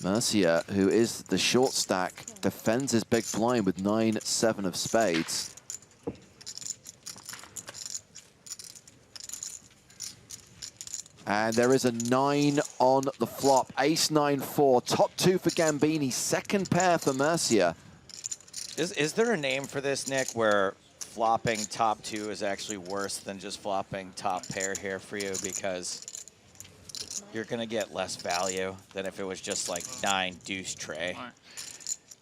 Mercia, who is the short stack, defends his big blind with 9-7 of spades. And there is a 9 on the flop. Ace 9-4, top 2 for Gambini, second pair for Mercia. Is there a name for this, Nick, where flopping top 2 is actually worse than just flopping top pair here for you, because you're going to get less value than if it was just like 9 deuce tray?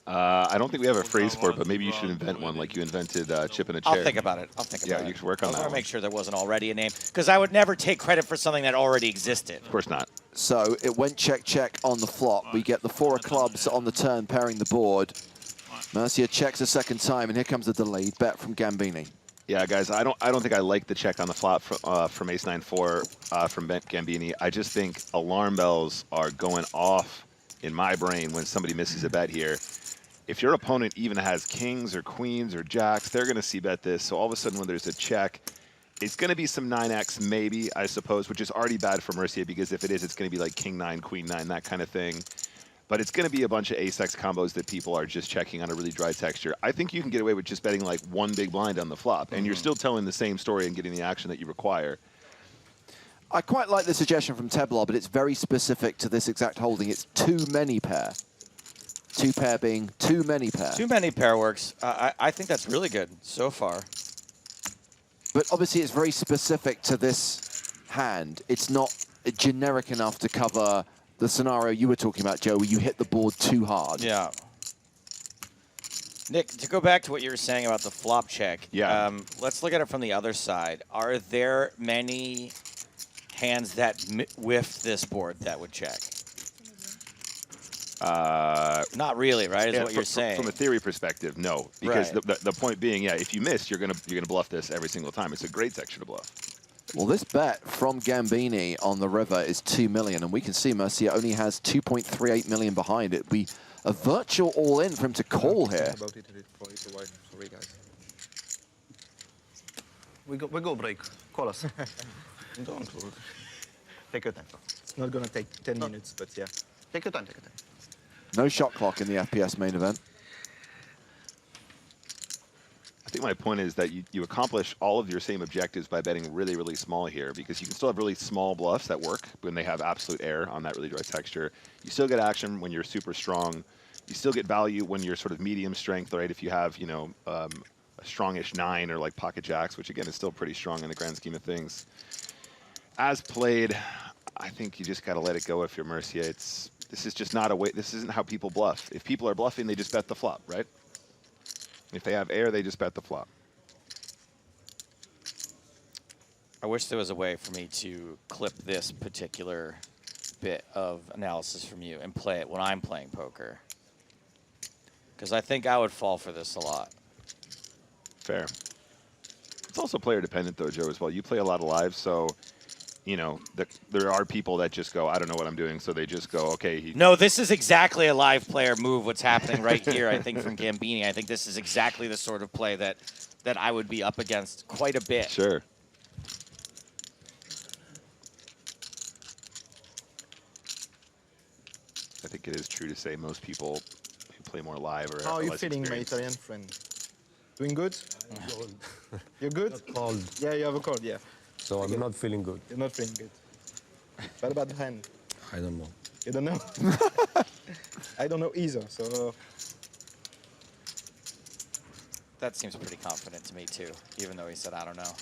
I don't think we have a phrase for it, but maybe you should invent one like you invented chip in a chair. I'll think about it. I'll think about it. Yeah, you should work on that. I want to make sure there wasn't already a name, because I would never take credit for something that already existed. Of course not. So it went check, check on the flop. We get the 4 of clubs on the turn, pairing the board. Mercia checks a second time, and here comes a delayed bet from Gambini. Yeah, guys, I don't think I like the check on the flop from Ace 9-4 from Gambini. I just think alarm bells are going off in my brain when somebody misses a bet here. If your opponent even has kings or queens or jacks, they're going to see bet this. So all of a sudden when there's a check, it's going to be some 9x maybe, I suppose, which is already bad for Mercia, because if it is, it's going to be like king 9, queen 9, that kind of thing. But it's going to be a bunch of ace-x combos that people are just checking on a really dry texture. I think you can get away with just betting like 1 big blind on the flop, and you're still telling the same story and getting the action that you require. I quite like the suggestion from Teblar, but it's very specific to this exact holding. It's too many pair. 2 pair being too many pair. Too many pair works. I think that's really good so far. But obviously it's very specific to this hand. It's not generic enough to cover the scenario you were talking about, Joe, where you hit the board too hard. Yeah. Nick, to go back to what you were saying about the flop check, let's look at it from the other side. Are there many hands that whiff this board that would check? Not really, right? Is what you're saying. From a theory perspective, no. Because the point being, yeah, if you miss, you're gonna bluff this every single time. It's a great section to bluff. Well, this bet from Gambini on the river is 2 million, and we can see Mercia only has 2.38 million behind it. We a virtual all-in for him to call here. Sorry, guys. We go break. Call us. Don't worry. Take your time. It's not gonna take 10 minutes, but yeah. Take your time. Take your time. No shot clock in the FPS main event. I think my point is that you accomplish all of your same objectives by betting really, really small here, because you can still have really small bluffs that work when they have absolute air on that really dry texture. You still get action when you're super strong. You still get value when you're sort of medium strength, right? If you have, you know, a strongish 9 or like pocket jacks, which again is still pretty strong in the grand scheme of things. As played, I think you just got to let it go if you're Mercia. This is just not a way. This isn't how people bluff. If people are bluffing, they just bet the flop, right? If they have air, they just bet the flop. I wish there was a way for me to clip this particular bit of analysis from you and play it when I'm playing poker, because I think I would fall for this a lot. Fair. It's also player dependent though, Joe, as well. You play a lot of live, so you know, there are people that just go, I don't know what I'm doing, so they just go, okay. No, this is exactly a live player move, what's happening right here, I think, from Gambini. I think this is exactly the sort of play that I would be up against quite a bit. Sure. I think it is true to say most people who play more live are How are you less feeling, my Italian friend? Doing good? You're good? Cold. Yeah, you have a cold, yeah. So I'm not feeling good. You're not feeling good. What about the hand? I don't know. You don't know? I don't know either, so... That seems pretty confident to me, too, even though he said, I don't know.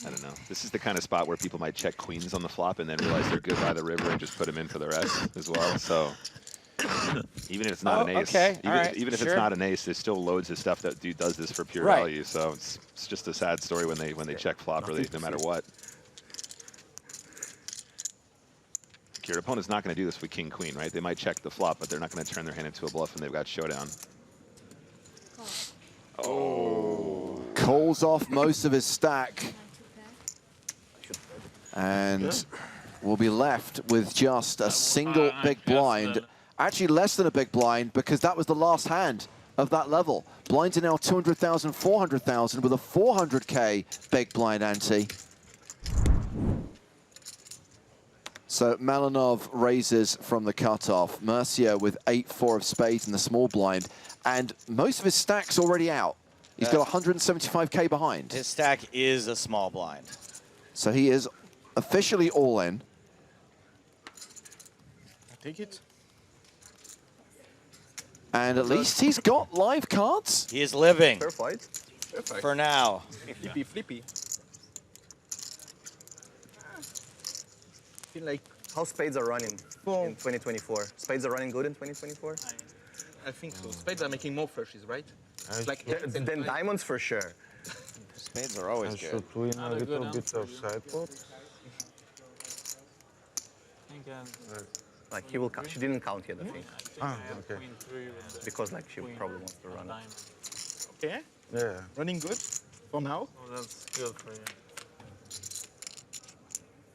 I don't know. This is the kind of spot where people might check queens on the flop and then realize they're good by the river and just put them in for the rest as well. So even if it's not an ace, even if it's not an ace, there's still loads of stuff that does this for pure value. So it's just a sad story when they check flop, really, no matter what. Your opponent's not going to do this with king queen, right? They might check the flop, but they're not going to turn their hand into a bluff when they've got showdown. Oh. Calls off most of his stack. And we'll be left with just a single big blind. Actually less than a big blind, because that was the last hand of that level. Blinds are now 200,000, 400,000 with a 400K big blind ante. So Malinov raises from the cutoff. Mercier with 8-4 of spades in the small blind. And most of his stack's already out. He's got 175K behind. His stack is a small blind. So he is officially all in. Take it. And at least he's got live cards. He is living Fair fight. Fair fight. for now. Flippy, flippy. I feel like how spades are running in 2024. Spades are running good in 2024? I think so. Spades are making more flushes, right? Like Then diamonds for sure. Spades are always good. Should win a little bit of sideboard. Like he will count. She didn't count yet, I think. Okay. Because like she probably wants to run it. okay, Yeah. running good for now. That's good for you.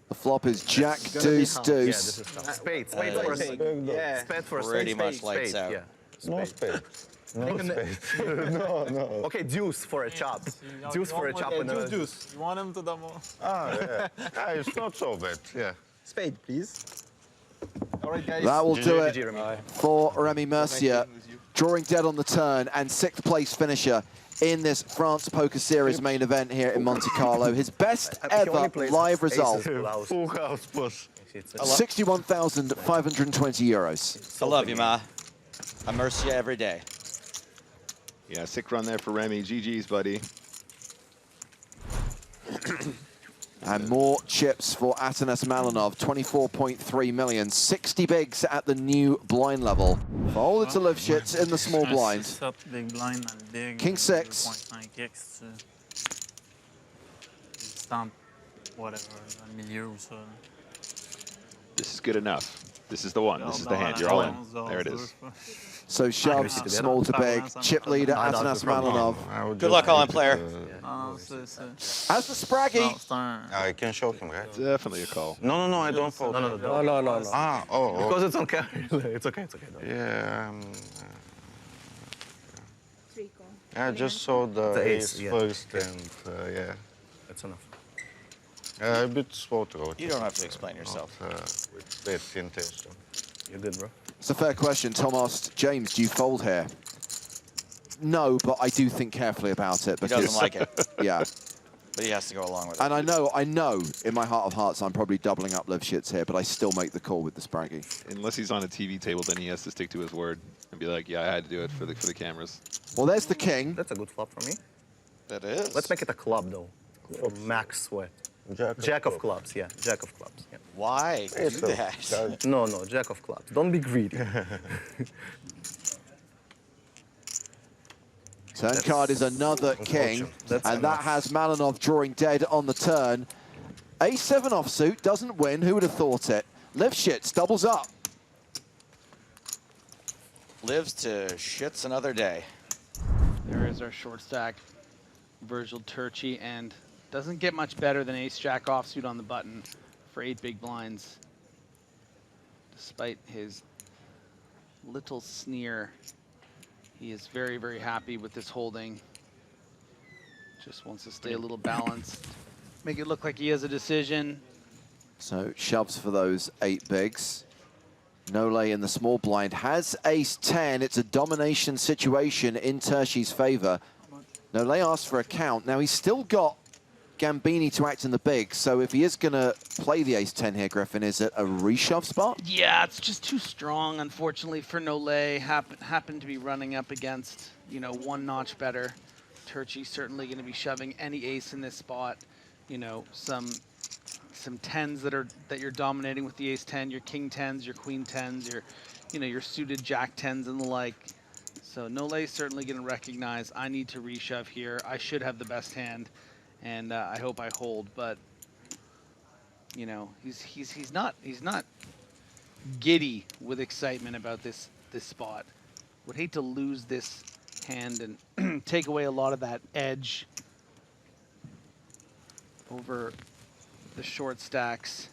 The flop is Jack, gonna be deuce, hard. Yeah, deuce. this is tough. Spades. Spades for a spade. Yeah. Spade for a Pretty spade. much Spade, lights spade, out. Yeah. No spade. No spade. No, no. Okay, deuce for a chop. Deuce for a chop. Yeah, deuce. You want him to double? Yeah. It's not so bad. Yeah. Spade, please. All right, guys. That will do it GG, Remy. for Remy Mercier. Drawing dead on the turn and 6th place finisher in this France Poker Series main event here in Monte Carlo. His best He only ever plays live aces, result, full house. Full house push. It's 61,520 euros. I love you, Ma. I'm Mercier every day. Yeah, sick run there for Remy. GG's, buddy. And more chips for Atanas Malinov, 24.3 million, 60 bigs at the new blind level. Folded to live shits in the small blind. Big blind and big. King 6. 0.9x. Stamp, whatever, un milieu ou ça. This is good enough. This is the one. This is the hand. You're all in. There it is. So shoves, small to big, chip leader Atanas Malinov. Good luck, all-in player. As the Spraggy. I can show him, right? Definitely a call. No, I don't fold. No. No. Ah, oh. Because it's on camera. It's okay. Yeah. Three call. I just saw the ace, ace yeah. first, and yeah. That's enough. A bit slow to go. You don't have to explain yourself. With bad intention. You're good, bro. It's a fair question. Tom asked, James, do you fold here? No, but I do think carefully about it. He Because, doesn't like it, Yeah. but he has to go along with it. And I know, in my heart of hearts, I'm probably doubling up live shits here, but I still make the call with the Spraggy. Unless he's on a TV table, then he has to stick to his word and be like, yeah, I had to do it for the cameras. Well, there's the king. That's a good flop for me. That is. Let's make it a club, though. For max sweat. Jack of clubs, yeah. Jack of clubs. Yeah. Why do It's a- that? No, Jack of clubs. Don't be greedy. Turn card is another king, That's and that has Malinov drawing dead on the turn. A7 offsuit doesn't win. Who would have thought it? Live shits doubles up. Lives to shits another day. There is our short stack, Virgil Turchi, and doesn't get much better than ace-jack offsuit on the button for 8 big blinds. Despite his little sneer, he is very, very happy with this holding. Just wants to stay a little balanced, make it look like he has a decision. So shoves for those 8 bigs. Nole in the small blind has ace-10. It's a domination situation in Turchi's favor. Nole asks for a count. Now he's still got Gambini to act in the big, so if he is going to play the ace-10 here, Griffin, is it a reshove spot? Yeah, it's just too strong, unfortunately, for Nole. Happened to be running up against, you know, one notch better. Turchi's certainly going to be shoving any ace in this spot. You know, some tens that you're dominating with the ace-10, your king-10s, your queen-10s, your suited jack-10s and the like. So Nole's certainly going to recognize I need to reshove here. I should have the best hand, and I hope I hold. But you know, he's not giddy with excitement about this spot. Would hate to lose this hand and take away a lot of that edge over the short stacks.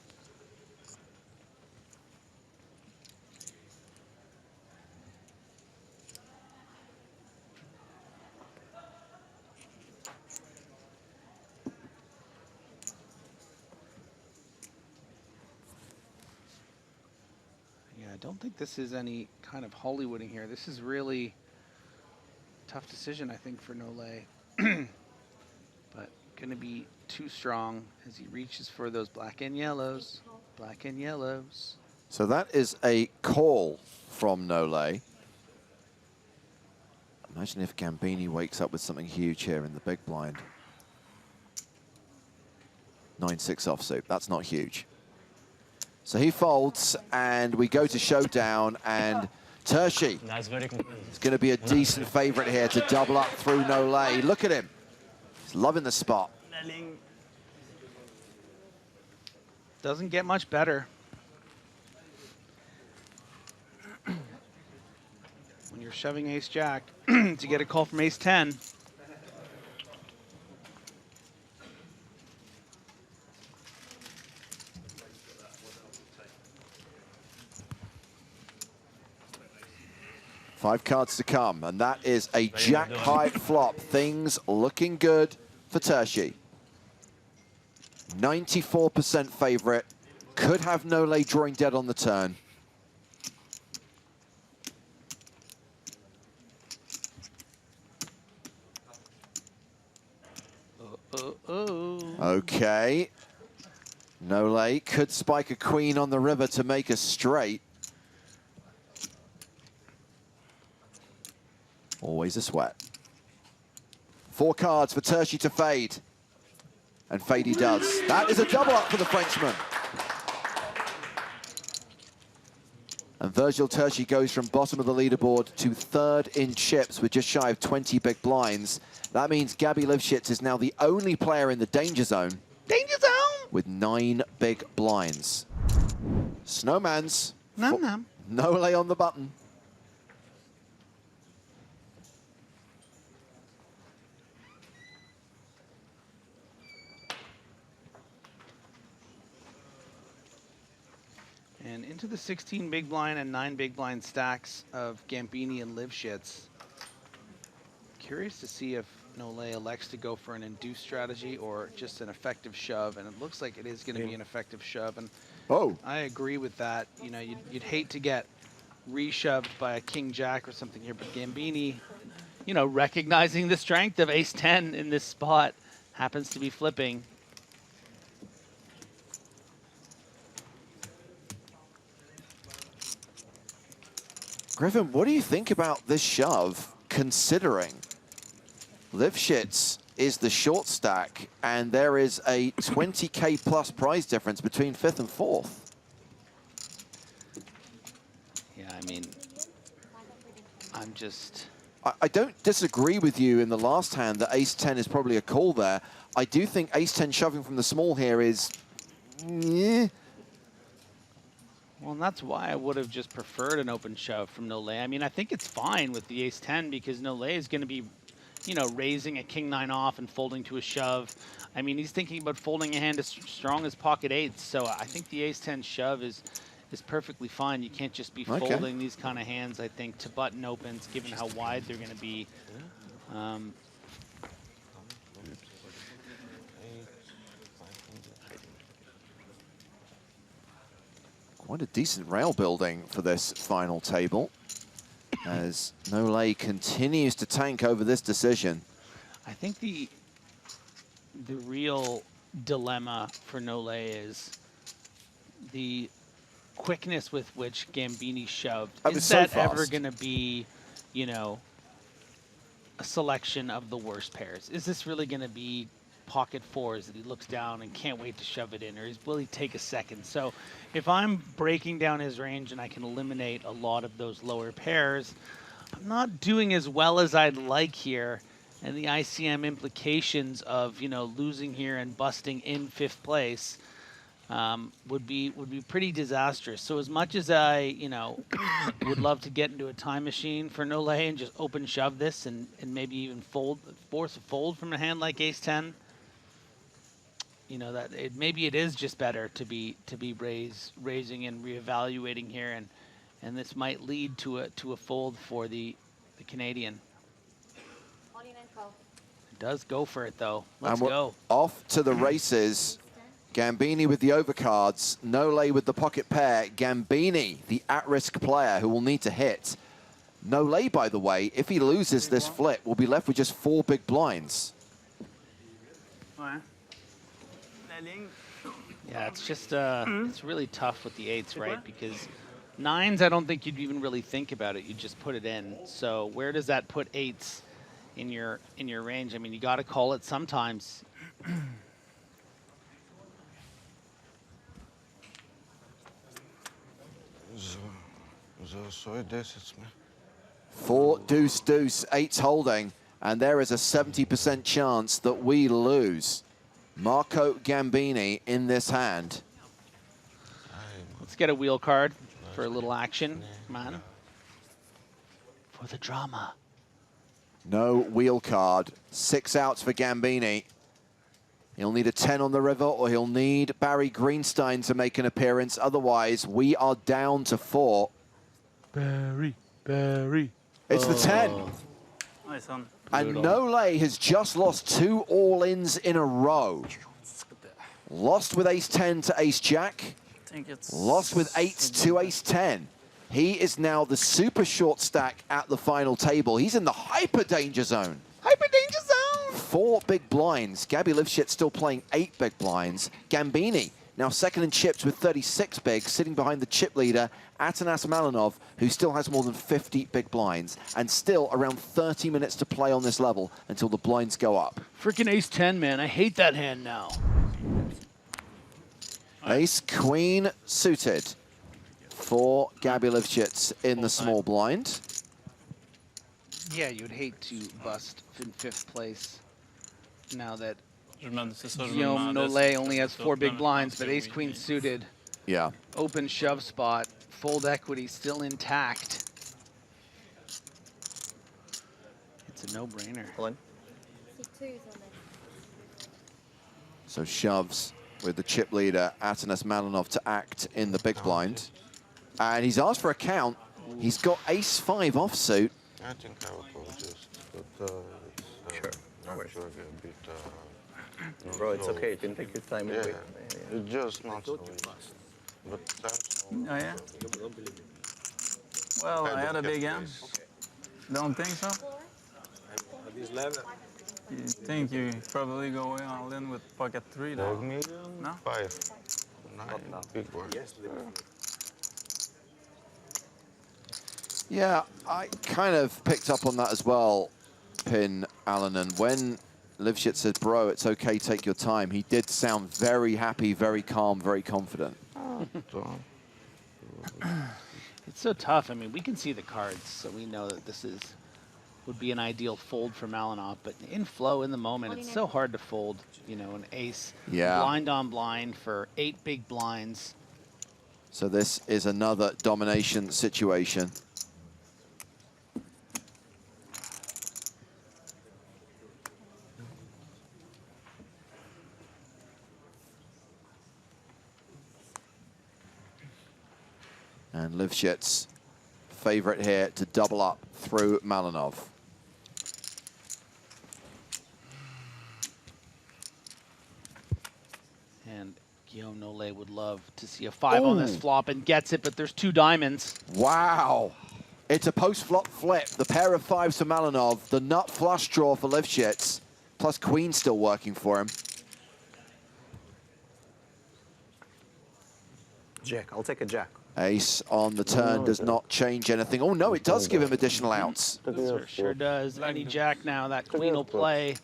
don't think this is any kind of Hollywooding here. This is really tough decision, I think, for Nole. But going to be too strong as he reaches for those black and yellows. Black and yellows. So that is a call from Nole. Imagine if Gambini wakes up with something huge here in the big blind. 9-6 offsuit. That's not huge. So he folds, and we go to showdown, and Tershi is going to be a decent favorite here to double up through Nole. Look at him. He's loving the spot. Doesn't get much better. When you're shoving ace-jack to get a call from ace-10. Five cards to come, and that is a jack-high flop. Things looking good for Tershi. 94% favorite. Could have Nole drawing dead on the turn. Okay. Nole could spike a queen on the river to make a straight. Always a sweat. 4 cards for Tershi to fade. And fade he does. That is a double up for the Frenchman. And Virgil Tershi goes from bottom of the leaderboard to 3rd in chips with just shy of 20 big blinds. That means Gabby Lifshitz is now the only player in the danger zone. Danger zone! With 9 big blinds. Snowman's. Nom. Nole on the button. And into the 16 big blind and 9 big blind stacks of Gambini and Lifshitz. Curious to see if Nole elects to go for an induced strategy or just an effective shove, and it looks like it is going to be an effective shove. And I agree with that. You know, you'd hate to get reshoved by a king jack or something here, but Gambini, you know, recognizing the strength of ace-10 in this spot, happens to be flipping. Griffin, what do you think about this shove, considering Lifshitz is the short stack and there is a 20K plus prize difference between 5th and 4th? Yeah, I mean, I'm just... I don't disagree with you in the last hand that ace-10 is probably a call there. I do think ace-10 shoving from the small here is... Well, and that's why I would have just preferred an open shove from Nole. I mean, I think it's fine with the ace-10 because Nole is going to be, you know, raising a king-9 off and folding to a shove. I mean, he's thinking about folding a hand as strong as pocket eights, so I think the ace-10 shove is perfectly fine. You can't just be folding these kind of hands, I think, to button opens, given how wide they're going to be. Quite a decent rail building for this final table, as Nole continues to tank over this decision. I think the real dilemma for Nole is the quickness with which Gambini shoved. Is that ever going to be, you know, a selection of the worst pairs? Is this really going to be pocket 4s that he looks down and can't wait to shove it in, or will he take a second? So if I'm breaking down his range and I can eliminate a lot of those lower pairs, I'm not doing as well as I'd like here, and the ICM implications of, you know, losing here and busting in 5th place would be pretty disastrous. So as much as I, you know, would love to get into a time machine for Nole and just open shove this and maybe even force a fold from a hand like ace-10, you know, that maybe it is just better to be raising and reevaluating here, and this might lead to a fold for the Canadian. It does go for it though. Let's go. Off to the races. Gambini with the overcards, Nole with the pocket pair. Gambini, the at-risk player who will need to hit. Nole, by the way, if he loses this flip, will be left with just 4 big blinds. Ouais. La ligne. Yeah, it's just it's really tough with the 8s, right? Because 9s, I don't think you'd even really think about it. You just put it in. So where does that put 8s in your range? I mean, you got to call it sometimes. So 10, man. 4 deuce deuce, 8's holding, and there is a 70% chance that we lose. Marco Gambini in this hand. Let's get a wheel card for a little action, man. For the drama. No wheel card. 6 outs for Gambini. He'll need a 10 on the river, or he'll need Barry Greenstein to make an appearance. Otherwise, we are down to 4. Barry. It's the 10. Nice one. And Nole has just lost 2 all-ins in a row. Lost with ace-10 to ace-jack. I think it's... Lost with 8s to ace-10. He is now the super short stack at the final table. He's in the hyper danger zone. Hyper danger zone! 4 big blinds. Gabby Livshit still playing 8 big blinds. Gambini now second in chips with 36 bigs, sitting behind the chip leader, Atanas Malinov, who still has more than 50 big blinds, and still around 30 minutes to play on this level until the blinds go up. Freaking ace-10, man. I hate that hand now. Ace-queen suited for Gabby Livshits in the small blind. Yeah, you would hate to bust in 5th place now that Guillaume Nole only has 4 big blinds, but ace-queen suited. Yeah. Open shove spot, fold equity still intact. It's a no-brainer. So shoves with the chip leader, Atanas Malinov, to act in the big blind. And he's asked for a count. He's got ace-5 offsuit. I think I will go just, but Sure, no worries. sure a bit, Bro, it's okay. You can take your time. Yeah, And wait. it's just not so easy. But that's Oh, yeah? Well, I had a big hand. Don't think so? You think you probably go all in with pocket 3 Dog though? medium, No? 5, 9, big board. Yeah, I kind of picked up on that as well, Pin Allen. And when Livshit said, bro, it's okay, take your time, he did sound very happy, very calm, very confident. It's so tough. I mean, we can see the cards, so we know that this would be an ideal fold for Malinov. But in flow, in the moment, it's so hard to fold, you know, an ace. Yeah. Blind on blind for 8 big blinds. So this is another domination situation. And Livshit's favorite here to double up through Malinov. And Guillaume Nole would love to see a 5 on this flop and gets it, but there's 2 diamonds. Wow. It's a post-flop flip. The pair of 5s for Malinov, the nut flush draw for Livshits, plus queen still working for him. Jack, I'll take a jack. Ace on the turn does not change anything. Oh no, it does give him additional outs. Sure does. Any jack now, that queen will play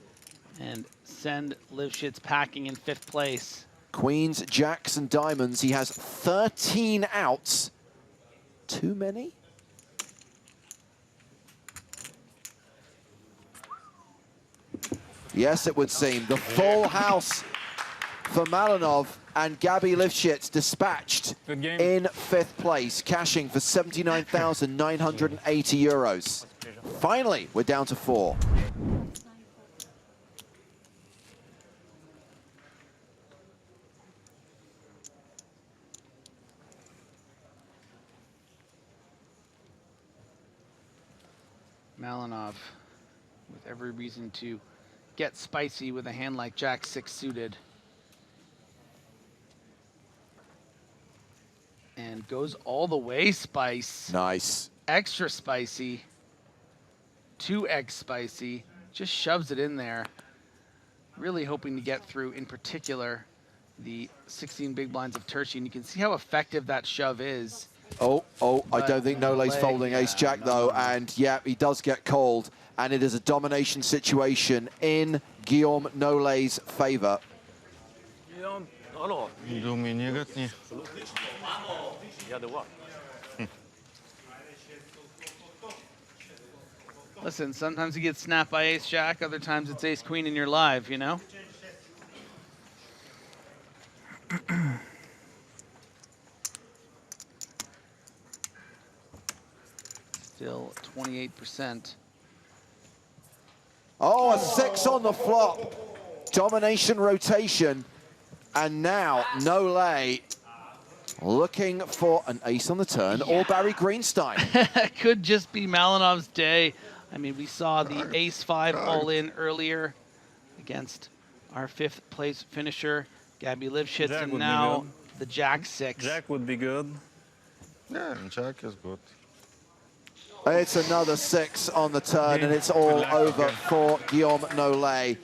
and send Livshits packing in 5th place. Queens, jacks, and diamonds. He has 13 outs. Too many? Yes, it would seem. The full house for Malinov, and Gabby Livshits dispatched Good game. in 5th place, cashing for 79,980 euros. Finally, we're down to 4. Malinov with every reason to get spicy with a hand like Jack 6 suited. And goes all the way spice. Nice. Extra spicy. 2x spicy. Just shoves it in there. Really hoping to get through, in particular, the 16 big blinds of Turchi. And you can see how effective that shove is. Oh, I But don't think Nole's Nole, folding yeah, ace-jack, though. And, yeah, he does get called. And it is a domination situation in Guillaume Nole's favor. Думаю, негативно. Listen, sometimes you get snapped by ace-jack, other times it's ace-queen and you're live, you know? Still 28%. Oh, a 6 on the flop. Domination rotation. And now Nole looking for an ace on the turn or Barry Greenstein. Could just be Malinov's day. I mean, we saw the ace-5 all-in earlier against our 5th place finisher, Gabby Lifshitz, Jack and would be now good. the Jack-6. Jack would be good. Yeah, Jack is good. It's another 6 on the turn, and it's all over for Guillaume Nole.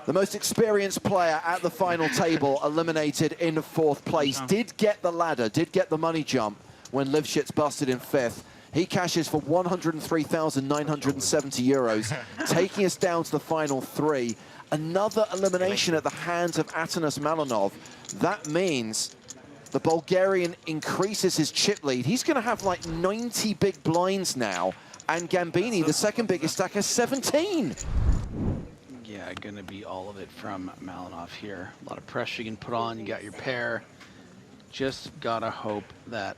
The most experienced player at the final table, eliminated in 4th place. Did get the ladder, did get the money jump when Lifshitz busted in 5th. He cashes for 103,970 euros, taking us down to the final 3. Another elimination at the hands of Atanas Malinov. That means the Bulgarian increases his chip lead. He's going to have like 90 big blinds now, and Gambini, the second biggest stack, has 17. Yeah, going to be all of it from Malinov here. A lot of pressure you can put on. You got your pair. Just got to hope that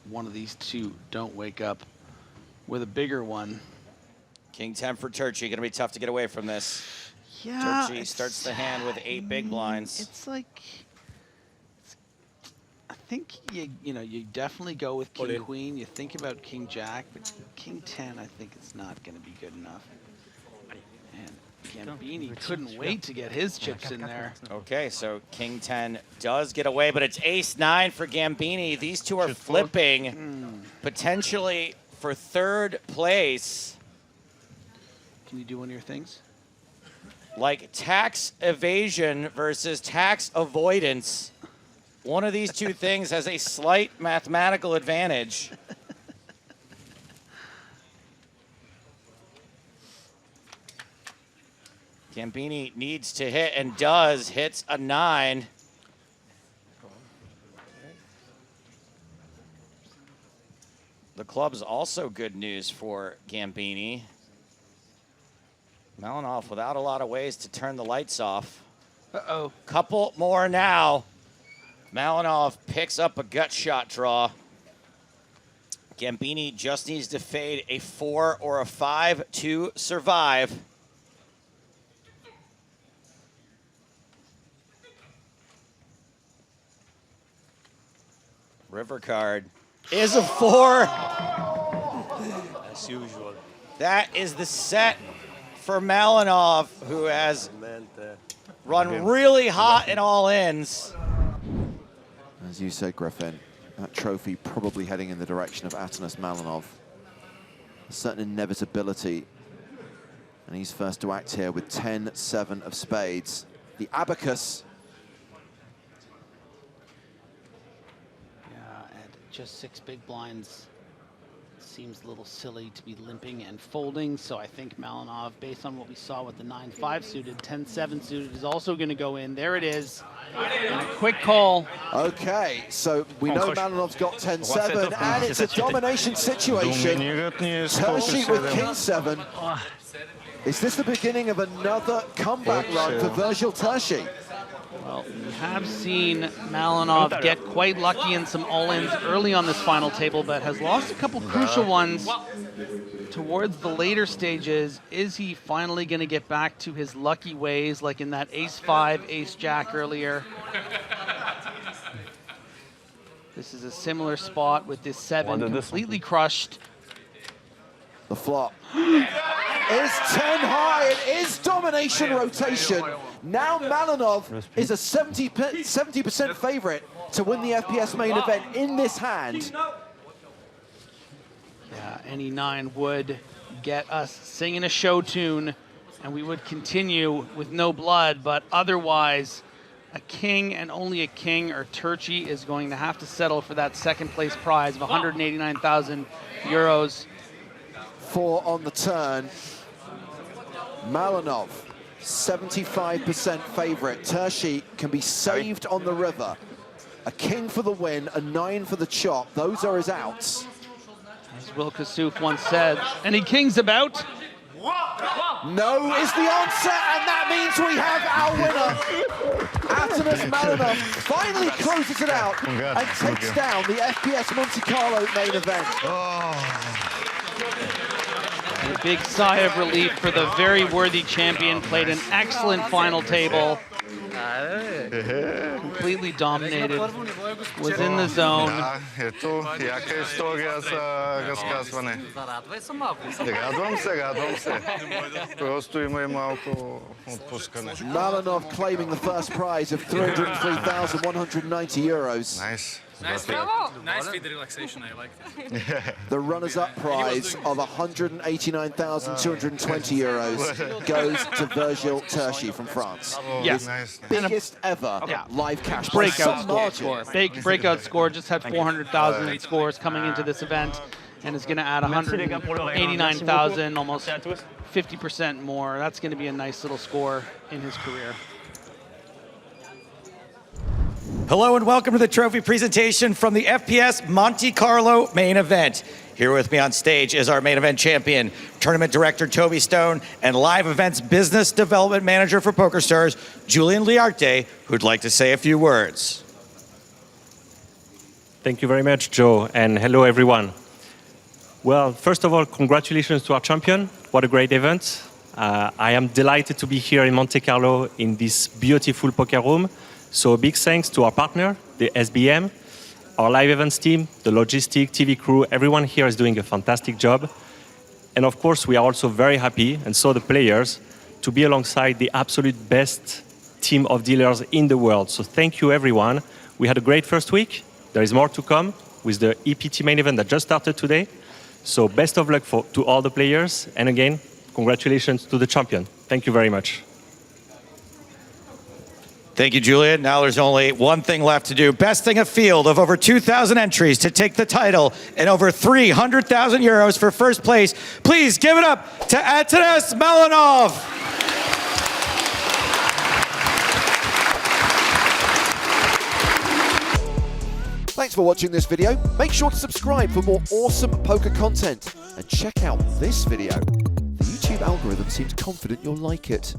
one of these two don't wake up with a bigger one. King 10 for Turchi. Going to be tough to get away from this. Yeah, Turchi starts the hand with 8 big blinds. It's like, I think you know, you definitely go with King Queen. You think about King Jack, but King 10 I think is not going to be good enough. And Gambini couldn't wait to get his chips in there. Okay, so King 10 does get away, but it's ace 9 for Gambini. These two are flipping potentially for 3rd place. Can you do one of your things? Like tax evasion versus tax avoidance. One of these two things has a slight mathematical advantage. Gambini needs to hit and does. Hits a 9. The club's also good news for Gambini. Malinov without a lot of ways to turn the lights off. Uh-oh. Couple more now. Malinov picks up a gut shot draw. Gambini just needs to fade a 4 or a 5 to survive. River card is a 4. As usual. That is the set for Malinov, who has run really hot in all ins. As you said, Griffin, that trophy probably heading in the direction of Atanas Malinov. A certain inevitability. And he's first to act here with 10-7 of spades. The abacus. Just 6 big blinds. Seems a little silly to be limping and folding, so I think Malinov, based on what we saw with the 9-5 suited, 10-7 suited, is also going to go in. There it is. And a quick call. Okay, so we know Malinov's got 10-7, and it's a domination situation. Turchi with King 7. Is this the beginning of another comeback run for Virgil Turchi? Well, we have seen Malinov get quite lucky in some all-ins early on this final table, but has lost a couple crucial ones towards the later stages. Is he finally going to get back to his lucky ways, like in that ace-5, ace-jack earlier? This is a similar spot with this 7 completely crushed. The flop is 10 high. It is domination rotation. Now Malinov is a 70% favorite to win the FPS main event in this hand. Yeah, any 9 would get us singing a show tune, and we would continue with no blood, but otherwise, a king and only a king or Turchi is going to have to settle for that second place prize of 189,000 euros. 4 on the turn. Malinov, 75% favorite. Turchi can be saved on the river. A king for the win, a 9 for the chop. Those are his outs. As Will Kassouf once said, any kings about? No is the answer, and that means we have our winner. Atanas Malinov finally closes it out and takes down the FPS Monte-Carlo main event. A big sigh of relief for the very worthy champion. Played an excellent final table. Completely dominated. Was in the zone. Ето, яка история за разказване. Радвам се. Просто има и малко отпускане. Malinov claiming the first prize of 303,190 euros. Nice. Nice feed relaxation, I like it. The runners-up prize of 189,220 euros goes to Virgil Turchi from France. Yes. Nice. Biggest ever live cash by Breakout some score. margin. Big breakout score. Just had 400,000 in scores coming into this event, and is going to add 189,000, almost 50% more. That's going to be a nice little score in his career. Hello and welcome to the trophy presentation from the FPS Monte-Carlo main event. Here with me on stage is our main event champion, tournament director Toby Stone, and live events business development manager for PokerStars, Julian Liarte, who'd like to say a few words. Thank you very much, Joe, and hello everyone. Well, first of all, congratulations to our champion. What a great event. I am delighted to be here in Monte Carlo in this beautiful poker room. So a big thanks to our partner, the SBM, our live events team, the logistic, TV crew, everyone here is doing a fantastic job. And of course, we are also very happy, and so the players, to be alongside the absolute best team of dealers in the world. So thank you, everyone. We had a great first week. There is more to come with the EPT main event that just started today. So best of luck to all the players. And again, congratulations to the champion. Thank you very much. Thank you, Julian. Now there's only one thing left to do. Besting a field of over 2,000 entries to take the title and over 300,000 euros for first place. Please give it up to Atanas Malinov. Thanks for watching this video. Make sure to subscribe for more awesome poker content. And check out this video. The YouTube algorithm seems confident you'll like it.